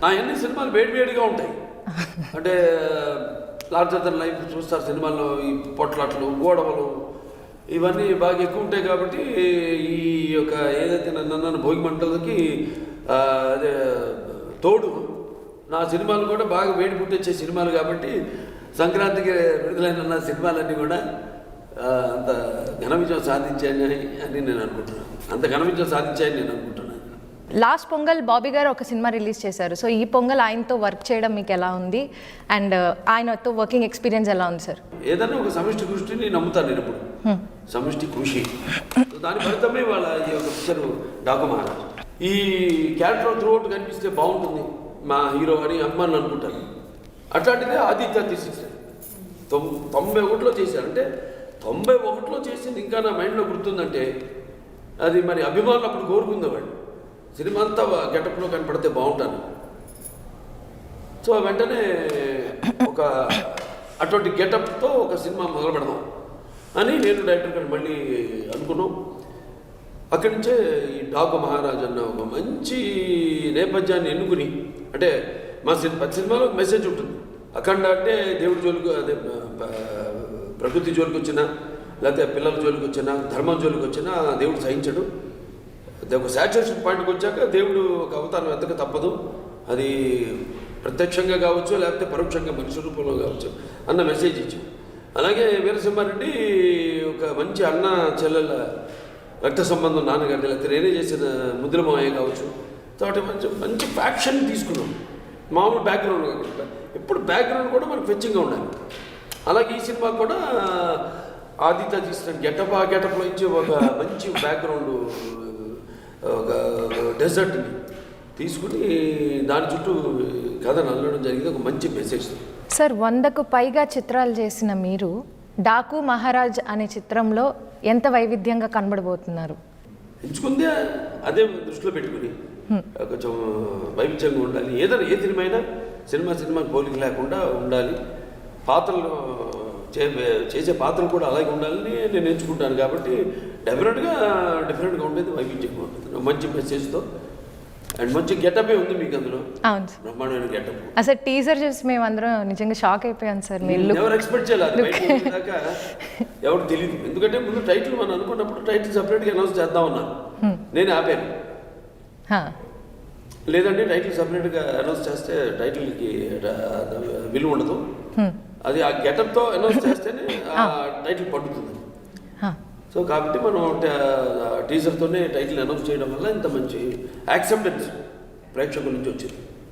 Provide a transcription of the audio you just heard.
నా అన్ని సినిమాలు వేడివేడిగా ఉంటాయి. అంటే లార్జర్ దెన్ లైఫ్ చూస్తారు సినిమాల్లో, ఈ పొట్లాట్లు గోడవలు ఇవన్నీ బాగా ఎక్కువ ఉంటాయి. కాబట్టి ఈ యొక్క ఏదైతే నన్ను భోగి మంటలకి అదే తోడు నా సినిమాలు కూడా బాగా వేడి పుట్టించే సినిమాలు. కాబట్టి సంక్రాంతికి విడుదలైన సినిమాలన్నీ కూడా అంత ఘన విజయం సాధించాయని నేను అనుకుంటున్నాను. అంత ఘన విజయం సాధించాయని నేను అనుకుంటున్నాను. లాస్ట్ పొంగల్ బాబీ గారు ఒక సినిమా రిలీజ్ చేశారు. సో ఈ పొంగల్ ఆయనతో వర్క్ చేయడం మీకు ఎలా ఉంది అండ్ ఆయనతో వర్కింగ్ ఎక్స్పీరియన్స్ ఎలా ఉంది సార్? ఏదన్నా ఒక సమిష్టి కృషిని నమ్ముతాను నేను ఎప్పుడు. సమిష్టి కృషి దాని ఫలితమే వాళ్ళ ఈ యొక్క పిక్చర్ డాకు మహారాజ్. ఈ క్యారెక్టర్ త్రూఅవుట్ కనిపిస్తే బాగుంటుంది మా హీరో అని అమ్మాని అనుకుంటాను. అట్లాంటిదే ఆదిత్య తీసేసారు 91లో చేశారు. అంటే 91లో చేసింది ఇంకా నా మైండ్లో గుర్తుందంటే అది మరి అభిమానులు అప్పుడు కోరుకుందేవాడు. సినిమా అంతా గెటప్లో కనపడితే బాగుంటాను. సో వెంటనే ఒక అటువంటి గెటప్తో ఒక సినిమా మొదలు పెడదాం అని నేను డైరెక్టర్ గారు మళ్ళీ అనుకున్నాం. అక్కడి నుంచే ఈ డాకు మహారాజ్ అన్న ఒక మంచి నేపథ్యాన్ని ఎన్నుకుని, అంటే మా సినిమాలో మెసేజ్ ఉంటుంది. అఖండ అంటే దేవుడి జోలికి, అదే ప్రకృతి జోలికి వచ్చినా లేకపోతే పిల్లల జోలికి వచ్చినా ధర్మం జోలికి వచ్చినా దేవుడు సహించడు. ఒక సాచురేషన్ పాయింట్కి వచ్చాక దేవుడు ఒక అవతారం ఎత్తక తప్పదు. అది ప్రత్యక్షంగా కావచ్చు లేకపోతే పరోక్షంగా మనిషి రూపంలో కావచ్చు అన్న మెసేజ్ ఇచ్చాం. అలాగే వీరసింహారెడ్డి ఒక మంచి అన్న చెల్లెల రక్త సంబంధం నాన్నగారి, లేకపోతే నేనే చేసిన ముద్ర మాయ కావచ్చు. కాబట్టి మంచి మంచి ఫ్యాక్షన్ తీసుకున్నాం. మామూలు బ్యాక్గ్రౌండ్ కాకుండా ఎప్పుడు బ్యాక్గ్రౌండ్ కూడా మనకు ఫెచ్చింగ్గా ఉండాలి. అలాగే ఈ సినిమా కూడా ఆదిత్య తీసిన గెటప్లో ఇచ్చి ఒక మంచి బ్యాక్గ్రౌండ్, ఒక డెజర్ట్ని తీసుకుని దాని చుట్టూ కథను అల్లడం జరిగింది. ఒక మంచి మెసేజ్. సార్ 100కు పైగా చిత్రాలు చేసిన మీరు డాకు మహారాజ్ అనే చిత్రంలో ఎంత వైవిధ్యంగా కనబడబోతున్నారు? ఎంచుకుందే అదే దృష్టిలో పెట్టుకుని కొంచెం వైవిధ్యంగా ఉండాలి. ఏదైనా ఏ సినిమాకి పోలిక లేకుండా ఉండాలి. పాత్రలు చేసే పాత్రలు కూడా అలాగే ఉండాలని నేను ఎంచుకుంటాను. కాబట్టి డెఫినెట్గా డిఫరెంట్గా ఉండేది, వైవిధ్యంగా ఉంటుంది. మంచి మెసేజ్తో అండ్ మంచి గెటప్ ఉంది మీకు అందులో. అవును సార్, బ్రహ్మాండమైన గెటప్. అసలు టీజర్ చూసి మేము అందరం నిజంగా షాక్ అయిపోయాం సార్. ఎవరు ఎక్స్పెక్ట్ చేయాలి దాకా ఎవరు తెలియదు. ఎందుకంటే ముందు టైటిల్ మనం అనుకున్నప్పుడు టైటిల్ సపరేట్గా అనౌన్స్ చేద్దామన్నాను, నేను ఆపాను. లేదంటే టైటిల్ సపరేట్గా అనౌన్స్ చేస్తే టైటిల్కి విలువ ఉండదు. అది ఆ గెటప్తో అనౌన్స్ చేస్తేనే ఆ టైటిల్ పడుతుంది. సో కాబట్టి మనం టీజర్తోనే టైటిల్ అనౌన్స్ చేయడం వల్ల ఇంత మంచి యాక్సెప్టెన్స్ ప్రేక్షకుల నుంచి వచ్చింది.